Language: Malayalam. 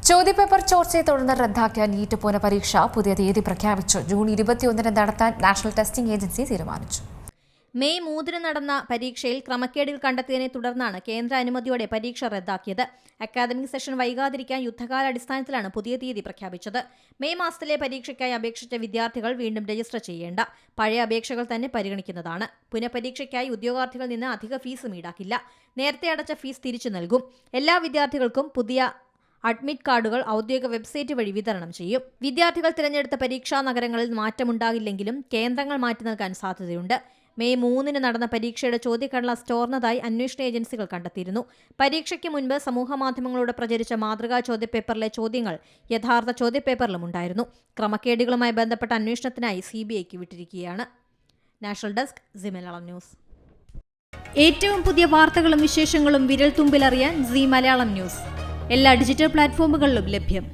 ചോദ്യപേപ്പർ ചോർച്ചയെ തുടർന്ന് റദ്ദാക്കിയ നീറ്റ് പുനഃപരീക്ഷ പുതിയ തീയതി പ്രഖ്യാപിച്ചു. ജൂൺ 21 നടത്താൻ നാഷണൽ ടെസ്റ്റിംഗ് ഏജൻസി തീരുമാനിച്ചു. മെയ് 3 നടന്ന പരീക്ഷയിൽ ക്രമക്കേടുകൾ കണ്ടെത്തിയതിനെ തുടർന്നാണ് കേന്ദ്ര അനുമതിയോടെ പരീക്ഷ റദ്ദാക്കിയത്. അക്കാദമിക് സെഷൻ വൈകാതിരിക്കാൻ യുദ്ധകാലാടിസ്ഥാനത്തിലാണ് പുതിയ തീയതി പ്രഖ്യാപിച്ചത്. മെയ് മാസത്തിലെ പരീക്ഷയ്ക്കായി അപേക്ഷിച്ച വിദ്യാർത്ഥികൾ വീണ്ടും രജിസ്റ്റർ ചെയ്യേണ്ട. പഴയ അപേക്ഷകൾ തന്നെ പരിഗണിക്കുന്നതാണ്. പുനഃപരീക്ഷയ്ക്കായി ഉദ്യോഗാർത്ഥികളിൽ നിന്ന് അധിക ഫീസും ഈടാക്കില്ല. നേരത്തെ അടച്ച ഫീസ് തിരിച്ചു നൽകും. എല്ലാ വിദ്യാർത്ഥികൾക്കും പുതിയ അഡ്മിറ്റ് കാർഡുകൾ ഔദ്യോഗിക വെബ്സൈറ്റ് വഴി വിതരണം ചെയ്യും. വിദ്യാർത്ഥികൾ തിരഞ്ഞെടുത്ത പരീക്ഷാ നഗരങ്ങളിൽ മാറ്റമുണ്ടാകില്ലെങ്കിലും കേന്ദ്രങ്ങൾ മാറ്റി നൽകാൻ സാധ്യതയുണ്ട്. മെയ് 3 നടന്ന പരീക്ഷയുടെ ചോദ്യക്കടലാസ് ചോർന്നതായി അന്വേഷണ ഏജൻസികൾ കണ്ടെത്തിയിരുന്നു. പരീക്ഷയ്ക്ക് മുൻപ് സമൂഹമാധ്യമങ്ങളോട് പ്രചരിച്ച മാതൃകാ ചോദ്യപേപ്പറിലെ ചോദ്യങ്ങൾ യഥാർത്ഥ ചോദ്യപേപ്പറിലും ഉണ്ടായിരുന്നു. ക്രമക്കേടുകളുമായി ബന്ധപ്പെട്ട അന്വേഷണത്തിനായി CBIക്ക് വിട്ടിരിക്കുകയാണ്. National desk C Malayalam news. ഏറ്റവും പുതിയ വാർത്തകളും വിശേഷങ്ങളും വിരൽ തുമ്പിലറിയാൻ സി മലയാളം ന്യൂസ് എല്ലാ ഡിജിറ്റൽ പ്ലാറ്റ്ഫോമുകളിലും ലഭ്യം.